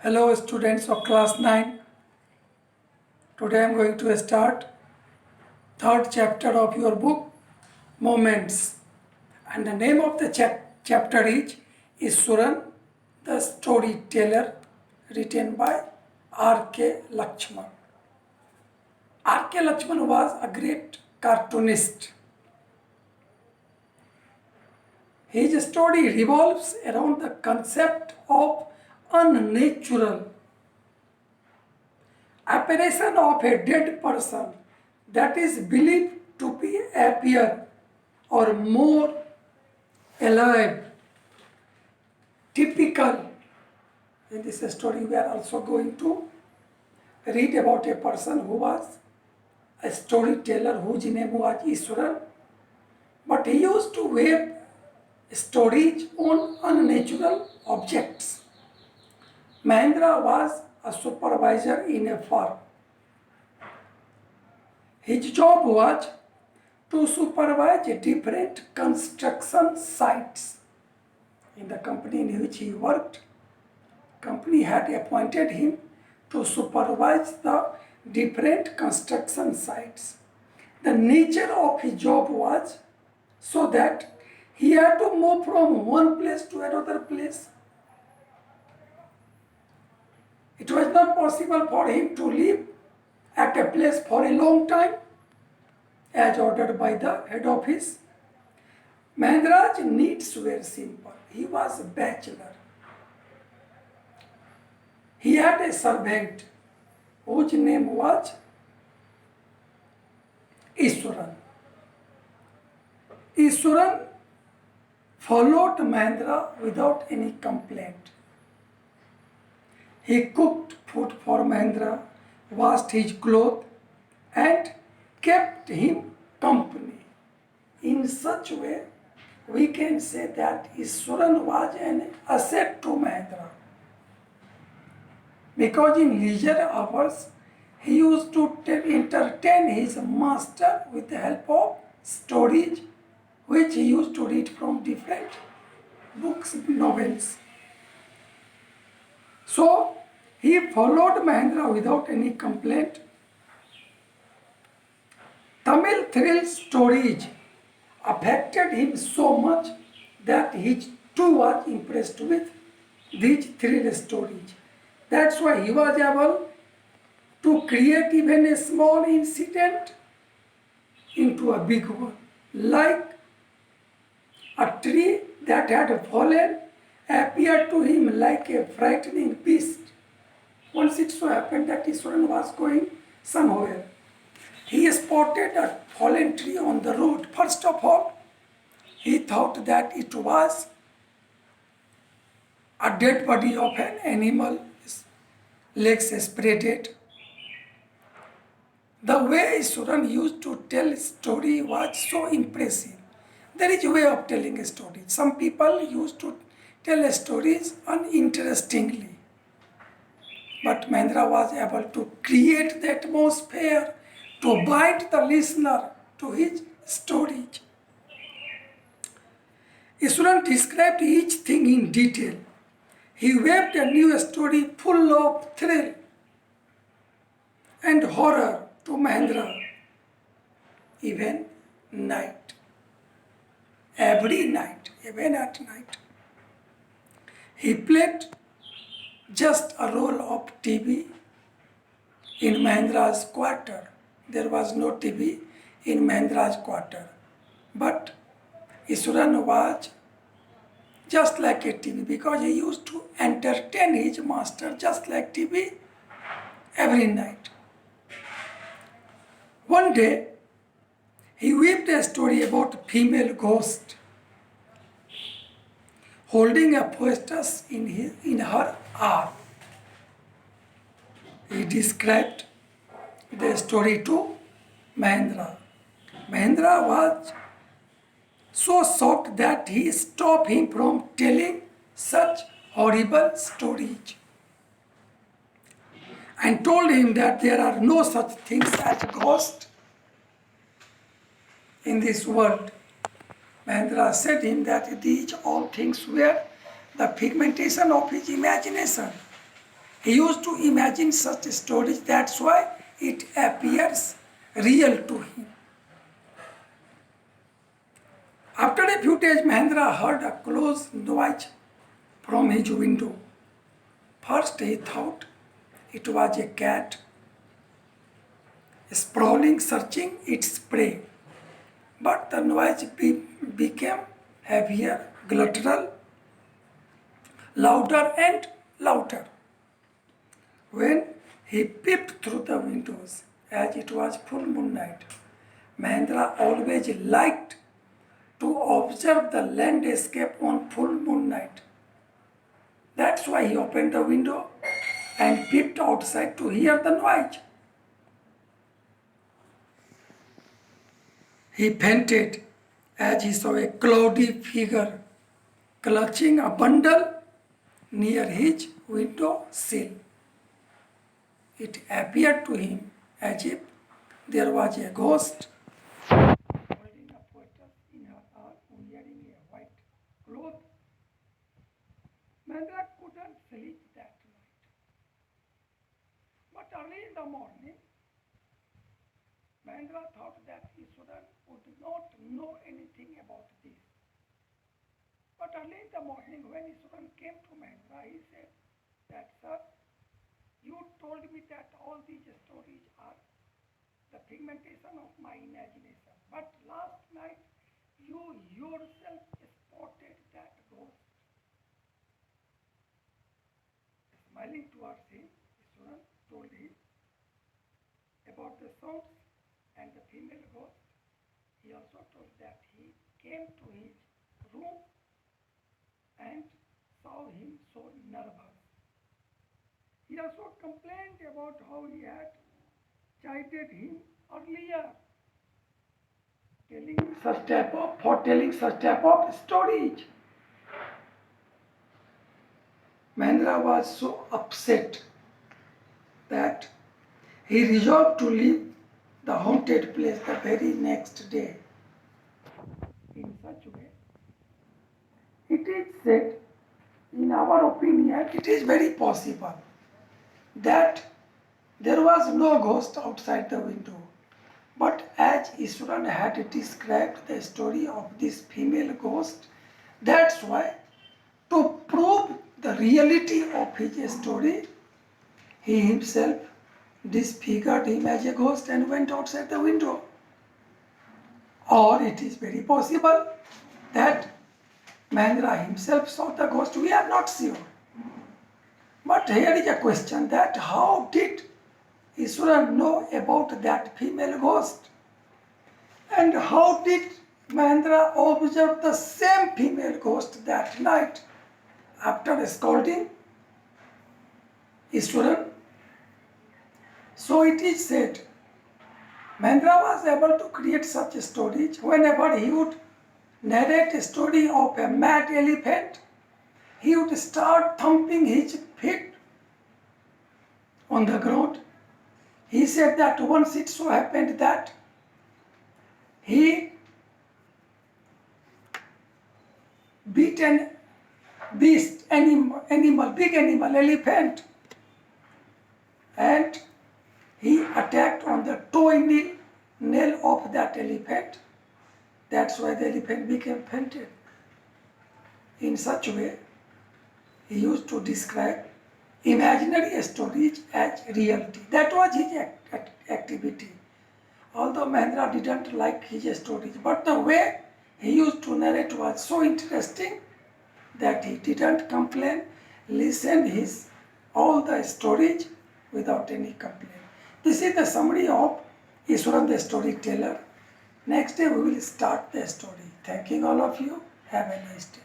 Hello students of class 9. Today I am going to start third chapter of your book Moments, and the name of the chapter is Iswaran the Storyteller, written by R.K. Lakshman. R.K. Lakshman was a great cartoonist. His story revolves around the concept of unnatural apparition of a dead person that is believed to be happier or more alive. Typical. In this story we are also going to read about a person who was a storyteller whose name was Iswaran, but he used to weave stories on unnatural objects. Mahendra was a supervisor in a farm. His job was to supervise different construction sites. In the company in which he worked, company had appointed him to supervise the different construction sites. The nature of his job was so that he had to move from one place to another place. It was not possible for him to live at a place for a long time, as ordered by the head office. Mahendra's needs were simple. He was a bachelor. He had a servant whose name was Iswaran. Iswaran followed Mahendra without any complaint. He cooked food for Mahendra, washed his clothes, and kept him company. In such a way, we can say that Iswaran was an asset to Mahendra. Because in leisure hours, he used to entertain his master with the help of stories, which he used to read from different books, novels. So, he followed Mahendra without any complaint. Tamil thrill stories affected him so much that he too was impressed with these thrill stories. That's why he was able to create even a small incident into a big one. Like a tree that had fallen appeared to him like a frightening beast. Once it so happened that Iswaran was going somewhere. He spotted a fallen tree on the road. First of all, he thought that it was a dead body of an animal, legs spreaded. The way Iswaran used to tell a story was so impressive. There is a way of telling a story. Some people used to tell stories uninterestingly. But Mahendra was able to create the atmosphere to bind the listener to his stories. Iswaran described each thing in detail. He weaved a new story full of thrill and horror to Mahendra, even night. Every night, even at night. He played just a role of TV in Mahendra's quarter. There was no TV in Mahendra's quarter. But Iswaran was just like a TV because he used to entertain his master just like TV every night. One day, he weaved a story about a female ghost holding a poetess in her arm. He described the story to Mahendra. Mahendra was so shocked that he stopped him from telling such horrible stories and told him that there are no such things as ghosts in this world. Mahendra said him that these all things were the pigmentation of his imagination. He used to imagine such stories, that's why it appears real to him. After a few days, Mahendra heard a close noise from his window. First he thought it was a cat sprawling, searching its prey. But the noise became heavier, guttural, louder and louder. When he peeped through the windows, as it was full moon night, Mahendra always liked to observe the landscape on full moon night. That's why he opened the window and peeped outside to hear the noise. He fainted as he saw a cloudy figure clutching a bundle near his window sill. It appeared to him as if there was a ghost holding a potato in her arm, wearing a white cloth. Mahendra couldn't sleep that night. But early in the morning, Mahendra thought that Iswaran would not know anything about this. But early in the morning, when Iswaran came to Mahendra, he said that, "Sir, you told me that all these stories are the pigmentation of my imagination. But last night, you yourself spotted that ghost." Smiling towards him, Iswaran told him about the sounds and the female ghost. He also told that he came to his room and saw him so nervous. He also complained about how he had chided him earlier for telling such type of stories. Mahendra was so upset that he resolved to leave the haunted place the very next day. In such way, it is said, in our opinion, it is very possible that there was no ghost outside the window. But as Iswaran had described the story of this female ghost, that's why, to prove the reality of his story, he himself disfigured him as a ghost and went outside the window. Or it is very possible that Mahendra himself saw the ghost. We are not sure. But here is a question that how did Iswaran know about that female ghost? And how did Mahendra observe the same female ghost that night after scolding Iswaran? So it is said, Mahendra was able to create such stories. Whenever he would narrate a story of a mad elephant, he would start thumping his feet on the ground. He said that once it so happened that he beat an big animal, elephant, and he attacked on the toe nail of that elephant. That's why the elephant became fainted. In such a way, he used to describe imaginary stories as reality. That was his activity. Although Mahendra didn't like his stories, but the way he used to narrate was so interesting that he didn't complain, listened all the stories without any complaint. This is the summary of Iswaran the storyteller. Next day we will start the story. Thanking all of you. Have a nice day.